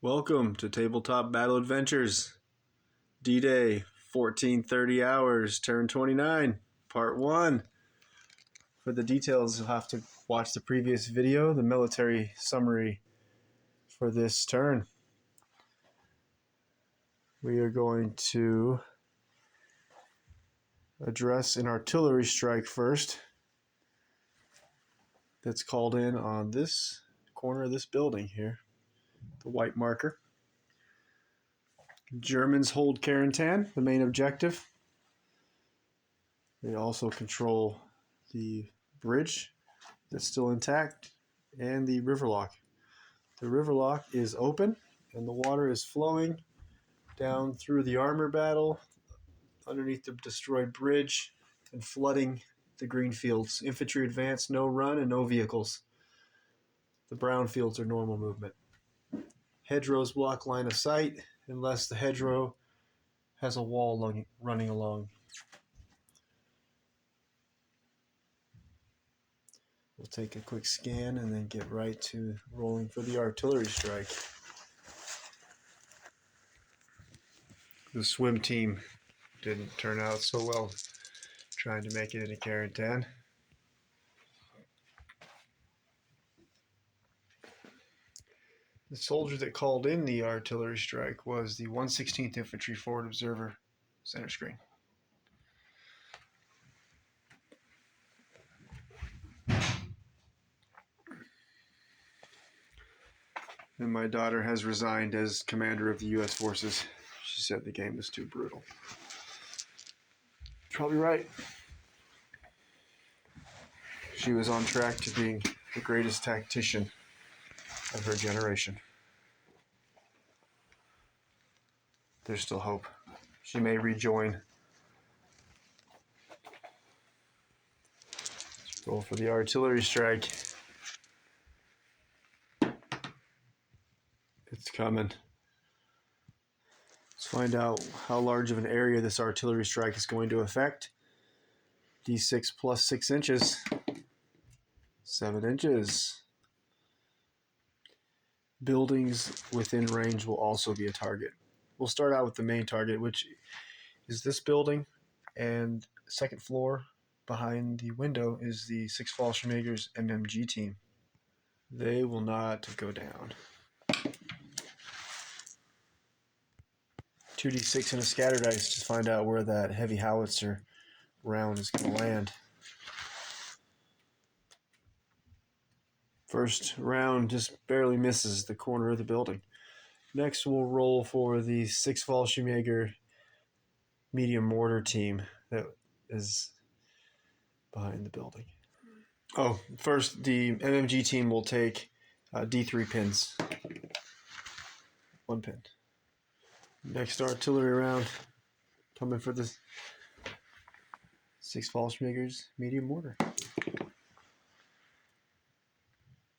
Welcome to Tabletop Battle Adventures, D-Day, 1430 hours, Turn 29, Part 1. For the details, you'll have to watch the previous video, the military summary for this turn. We are going to address an artillery strike first that's called in on this corner of this building here, the white marker. Germans hold Carentan, the main objective. They also control the bridge that's still intact and the riverlock. The riverlock is open and the water is flowing down through the armor battle underneath the destroyed bridge and flooding the green fields. Infantry advance, no run, and no vehicles. The brown fields are normal movement. Hedgerows block line of sight unless the hedgerow has a wall running along. We'll take a quick scan and then get right to rolling for the artillery strike. The swim team didn't turn out so well trying to make it into Carentan. The soldier that called in the artillery strike was the 116th Infantry Forward Observer, center screen. And my daughter has resigned as commander of the U.S. forces. She said the game was too brutal. Probably right. She was on track to being the greatest tactician of her generation. There's still hope. She may rejoin. Let's roll for the artillery strike. It's coming. Let's find out how large of an area this artillery strike is going to affect. D6 plus 6 inches. 7 inches. Buildings within range will also be a target. We'll start out with the main target, which is this building, and second floor behind the window is the 6 Fallschirmjägers MMG team. They will not go down. 2d6 and a scatter dice to find out where that heavy howitzer round is going to land. First round just barely misses the corner of the building. Next, we'll roll for the 6 Fallschirmjäger medium mortar team that is behind the building. Oh, first, the MMG team will take D3 pins. 1 pin. Next artillery round, coming for the 6 Fallschirmjägers medium mortar.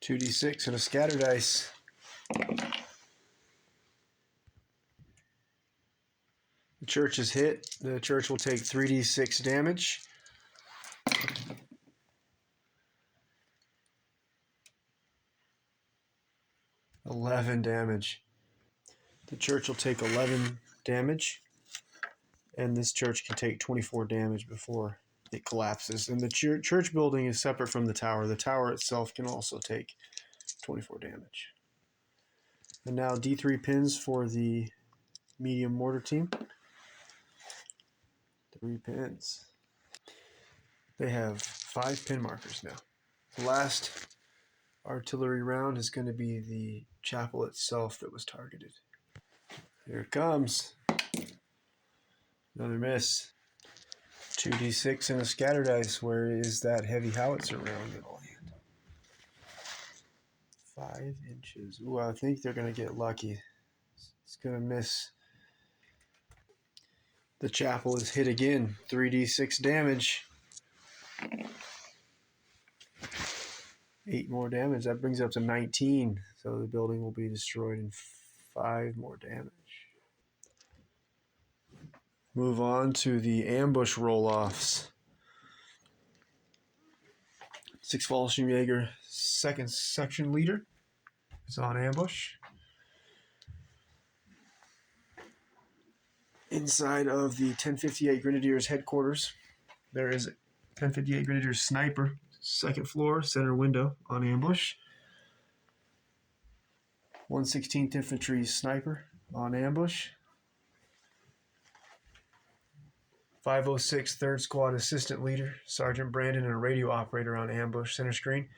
2d6 and a scatter dice. The church is hit. The church will take 3d6 damage. $11 damage. The church will take 11 damage, and this church can take 24 damage before it collapses. And the church building is separate from the tower. The tower itself can also take 24 damage. And now D3 pins for the medium mortar team. 3 pins. They have 5 pin markers now. The last artillery round is going to be the chapel itself that was targeted. Here it comes. Another miss. 2d6 and a scatter dice. Where is that heavy howitzer round going to land? 5 inches. Ooh, I think they're going to get lucky. It's going to miss. The chapel is hit again. 3d6 damage. 8 more damage. That brings it up to 19. So the building will be destroyed in 5 more damage. Move on to the ambush roll-offs. 6 Fallschirmjäger second section leader is on ambush. Inside of the 1058 Grenadiers headquarters, there is a 1058 Grenadiers sniper, second floor, center window on ambush. 116th Infantry sniper on ambush. 506 3rd Squad assistant leader, Sergeant Brandon, and a radio operator on ambush, center screen.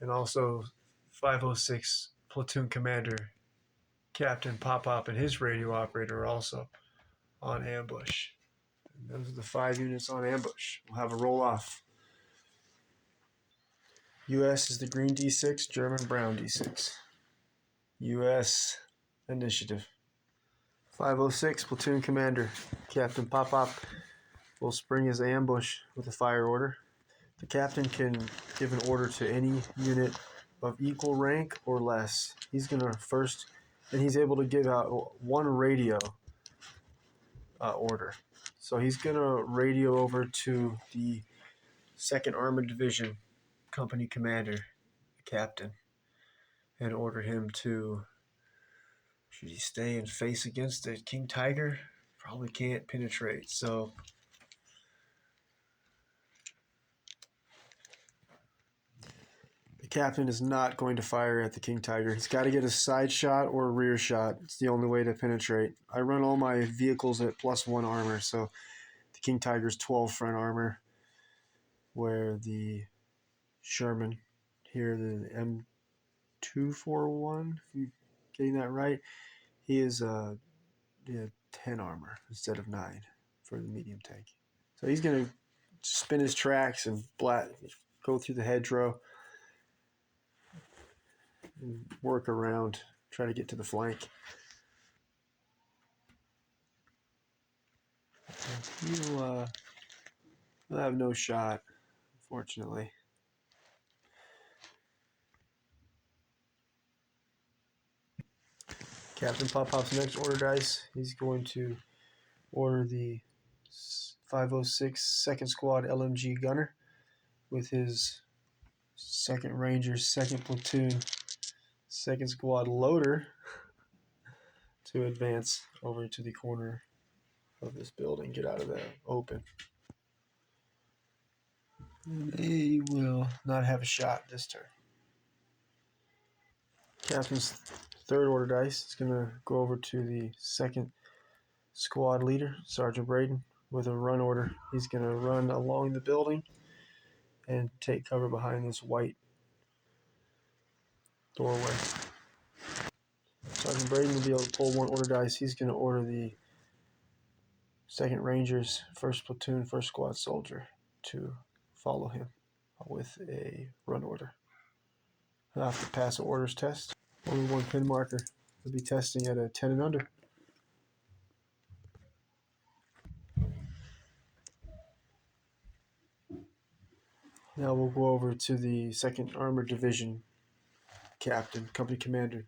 And also 506 platoon commander, Captain Pop-Pop, and his radio operator are also on ambush. And those are the 5 units on ambush. We'll have a roll-off. U.S. is the green D6, German brown D6. U.S. initiative. 506 platoon commander, Captain Pop-Pop, will spring his ambush with a fire order. The captain can give an order to any unit of equal rank or less. He's going to first, and he's able to give out one radio order. So he's going to radio over to the 2nd Armored Division company commander, the captain, and order him to, should he stay and face against the King Tiger? Probably can't penetrate, so the captain is not going to fire at the King Tiger. He's got to get a side shot or a rear shot. It's the only way to penetrate. I run all my vehicles at +1 armor, so the King Tiger's 12 front armor, where the Sherman here, the M241, if I'm getting that right, he is 10 armor instead of 9 for the medium tank. So he's going to spin his tracks and go through the hedgerow and work around, try to get to the flank. He'll have no shot, unfortunately. Captain Pop-Pop's next order dice, he's going to order the 506 2nd Squad LMG gunner with his 2nd Rangers 2nd Platoon 2nd Squad loader to advance over to the corner of this building, get out of the open. And they will not have a shot this turn. Captain's 3rd order dice is going to go over to the 2nd Squad leader, Sergeant Braden, with a run order. He's going to run along the building and take cover behind this white doorway. Sergeant Braden will be able to pull 1 order dice. He's going to order the 2nd Rangers, 1st Platoon, 1st Squad soldier to follow him with a run order. He'll have to pass an orders test. Only 1 pin marker. He'll be testing at a 10 and under. Now we'll go over to the 2nd Armored Division captain, company commander.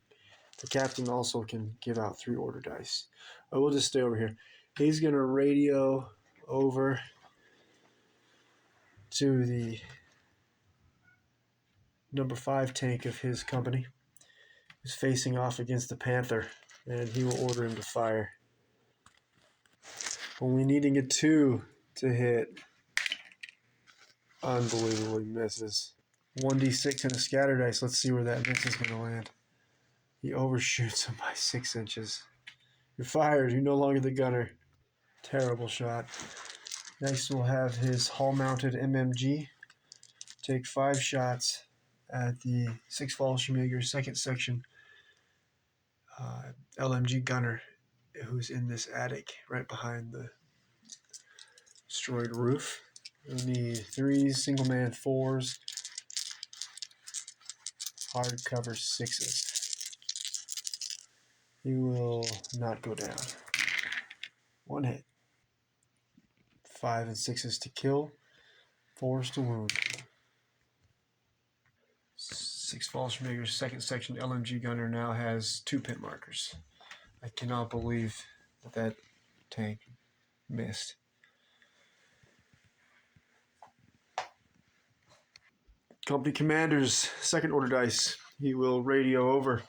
The captain also can give out 3 order dice. We'll just stay over here. He's going to radio over to the number 5 tank of his company. He's facing off against the Panther, and he will order him to fire. Only needing a 2 to hit. Unbelievably misses. 1d6 and a scatter dice. Let's see where that miss is going to land. He overshoots him by 6 inches. You're fired. You're no longer the gunner. Terrible shot. Next, we'll have his hull-mounted MMG take 5 shots at the 6 Fallschirmjäger 2nd section LMG gunner, who's in this attic right behind the destroyed roof. We'll need 3s, single man 4s, hard cover 6s. He will not go down. 1 hit. 5 and 6s to kill, 4s to wound. 6 Fallschirmjäger 2nd section LMG gunner now has 2 pit markers. I cannot believe that tank missed. Company commander's 2nd order dice. He will radio over.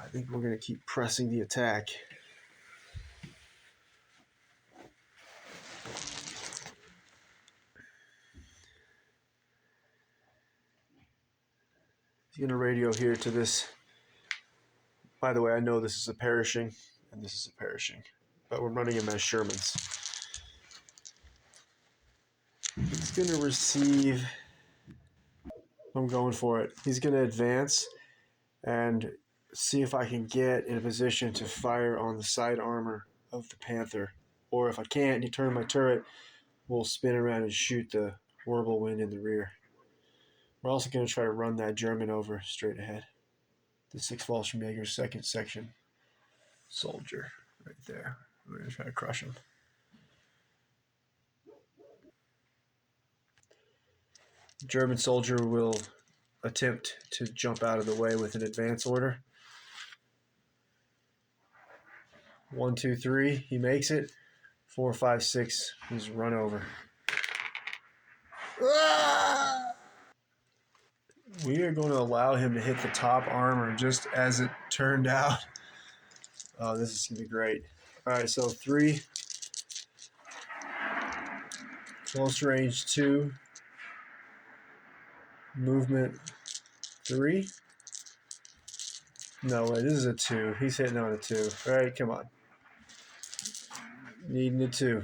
I think we're going to keep pressing the attack. He's going to radio here to this. By the way, I know this is a perishing, and this is a perishing, but we're running him as Shermans. He's going to receive. I'm going for it. He's going to advance and see if I can get in a position to fire on the side armor of the Panther. Or if I can't, he turn my turret, we'll spin around and shoot the Whirlwind in the rear. We're also going to try to run that German over straight ahead. The 6 Fallschirmjäger's second section soldier right there. We're going to try to crush him. The German soldier will attempt to jump out of the way with an advance order. 1, 2, 3, he makes it. 4, 5, 6, he's run over. We are going to allow him to hit the top armor just as it turned out. Oh, this is going to be great. All right, so 3, close range 2, movement 3. No way, this is a 2. He's hitting on a 2. All right, come on. Needing a 2.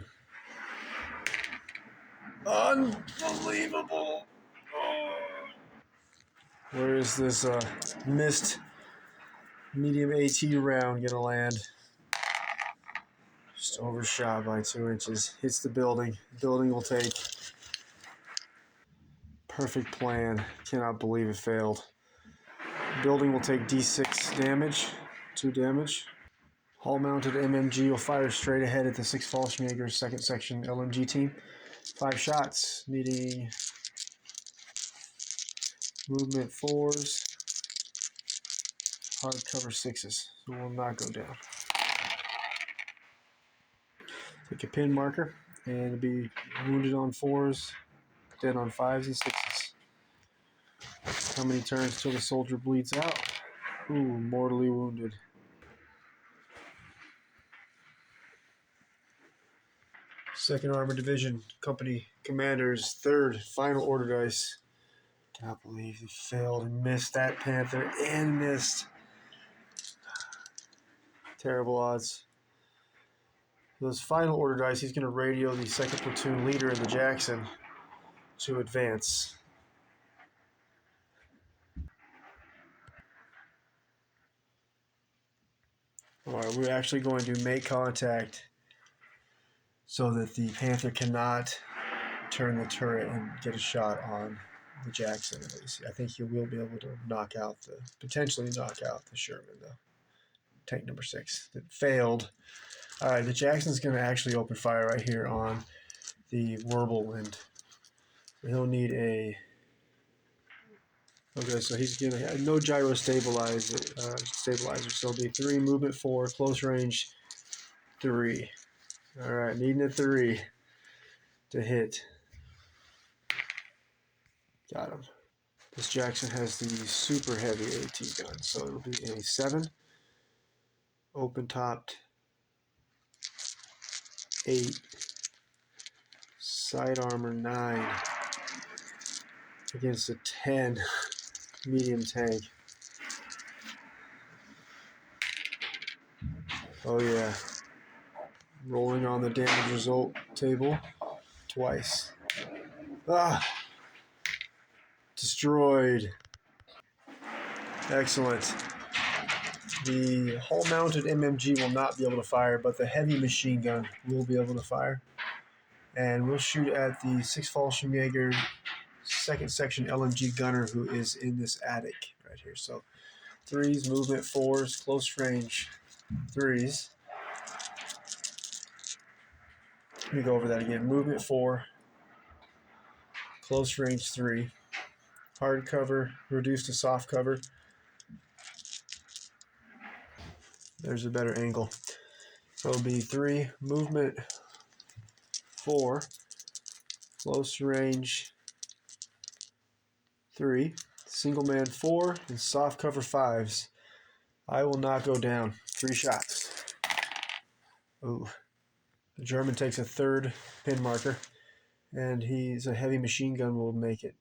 Unbelievable. Oh. Where is this missed medium AT round going to land? Just overshot by 2 inches. Hits the building. Building will take. Perfect plan. Cannot believe it failed. Building will take D6 damage. 2 damage. Hull-mounted MMG will fire straight ahead at the 6 Fallschirmjäger's second section LMG team. 5 shots, needing movement 4s, hard cover 6s, so will not go down. Take a pin marker and be wounded on 4s, dead on 5s and 6s. How many turns till the soldier bleeds out? Ooh, mortally wounded. Second Armored Division Company Commander's third final order dice. Cannot believe he failed and missed that Panther and missed. Terrible odds. Those final order dice, he's going to radio the second platoon leader in the Jackson to advance. All right, we're actually going to make contact so that the Panther cannot turn the turret and get a shot on the Jackson at least. I think he will be able to potentially knock out the Sherman though. Tank number 6 that failed. All right, the Jackson's going to actually open fire right here on the Whirlwind. He'll need a. Okay, so he's going to have no gyro stabilizer, so it'll be 3, movement 4, close range 3. All right, needing a 3 to hit. Got him. This Jackson has the super heavy AT gun, so it'll be a 7, open topped 8, side armor 9 against a 10 medium tank. Oh yeah. Rolling on the damage result table twice. Ah! Destroyed. Excellent. The hull-mounted MMG will not be able to fire, but the heavy machine gun will be able to fire. And we'll shoot at the 6 Fallschirmjäger second section LMG gunner who is in this attic right here. So 3s, movement 4s, close range 3s. Let me go over that again. Movement 4, close range 3, hard cover, reduced to soft cover. There's a better angle. So it'll be 3, movement 4, close range 3, single man 4, and soft cover 5s. I will not go down. 3 shots. Ooh. The German takes a 3rd pin marker, and he's a heavy machine gun will make it.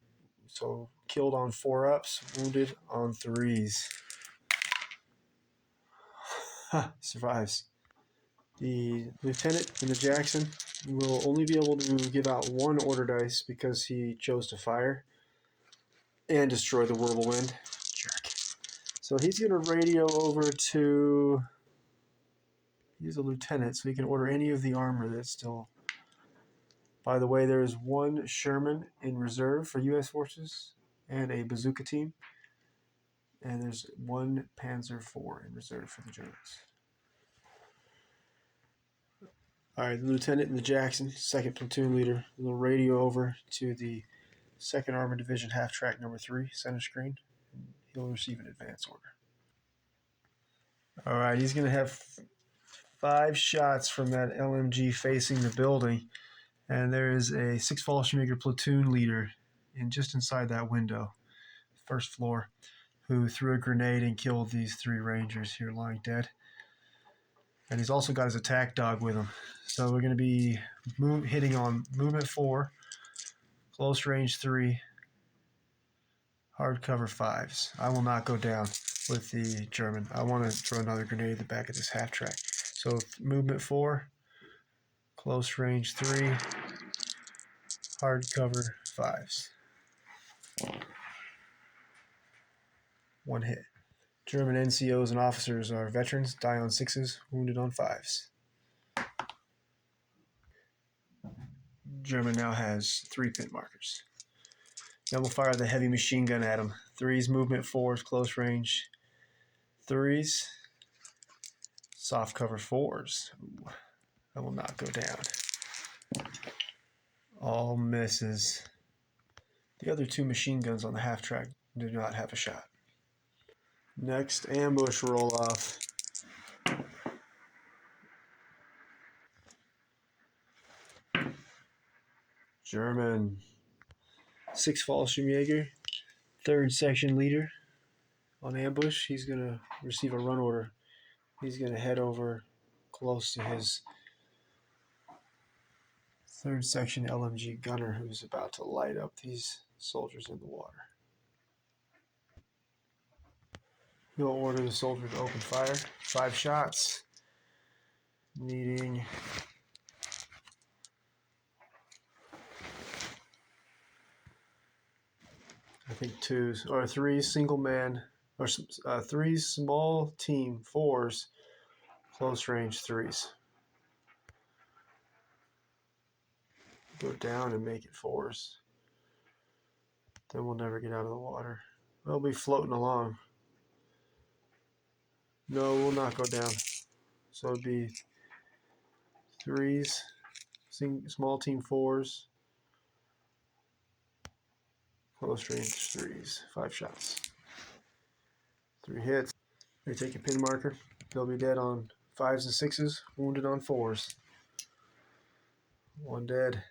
So killed on 4-ups, wounded on 3s. Survives. The lieutenant in the Jackson will only be able to give out 1 order dice because he chose to fire and destroy the whirlwind. Jerk. So he's going to radio over to... He's a lieutenant, so he can order any of the armor that's still... By the way, there is 1 Sherman in reserve for U.S. forces and a bazooka team. And there's 1 Panzer IV in reserve for the Germans. All right, the lieutenant in the Jackson, 2nd platoon leader, will radio over to the 2nd Armored Division half-track number 3, center screen. He'll receive an advance order. All right, he's going to have 5 shots from that LMG facing the building, and there is a 6 Fallschirmjäger platoon leader just inside that window, 1st floor, who threw a grenade and killed these 3 Rangers here lying dead. And he's also got his attack dog with him. So we're going to be hitting on movement 4, close range 3, hard cover 5s. I will not go down with the German. I want to throw another grenade at the back of this half track. So movement 4, close range 3, hard cover 5s. 1 hit. German NCOs and officers are veterans, die on 6s, wounded on 5s. German now has 3 pin markers. Now we'll fire the heavy machine gun at him. 3s, movement 4s, close range 3s, soft cover 4s. Ooh, I will not go down. All misses. The other 2 machine guns on the half track do not have a shot. Next, ambush roll off. German. 6 Fallschirmjäger, 3rd section leader on ambush. He's going to receive a run order. He's going to head over close to his 3rd section LMG gunner who's about to light up these soldiers in the water. He'll order the soldier to open fire. 5 shots, needing I think 2s or 3 single man or 3 small team 4s, close range 3s. Go down and make it 4s. Then we'll never get out of the water. We'll be floating along. No, we'll not go down. So it'd be 3s, small team 4s, close range 3s. 5 shots. 3 hits. They take a pin marker. They'll be dead on 5s and 6s, wounded on 4s. 1 dead.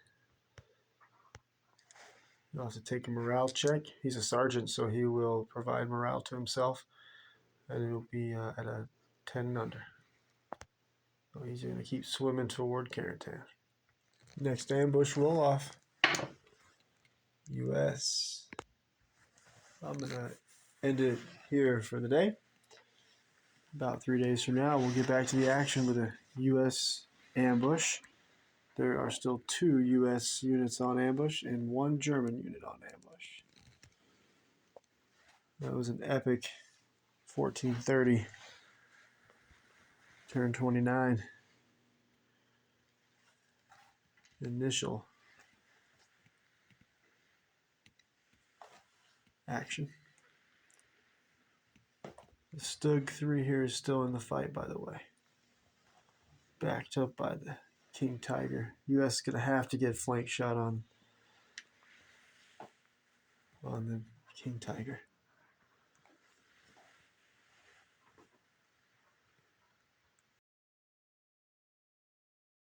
You'll have to take a morale check. He's a sergeant, so he will provide morale to himself, and it'll be at a 10 and under. So he's going to keep swimming toward Carentan. Next ambush roll off. U.S. I'm going to end it here for the day. About 3 days from now, we'll get back to the action with a U.S. ambush. There are still 2 U.S. units on ambush and 1 German unit on ambush. That was an epic 1430 Turn 29 initial action. The Stug 3 here is still in the fight, by the way. Backed up by the King Tiger. U.S. is going to have to get flank shot on the King Tiger.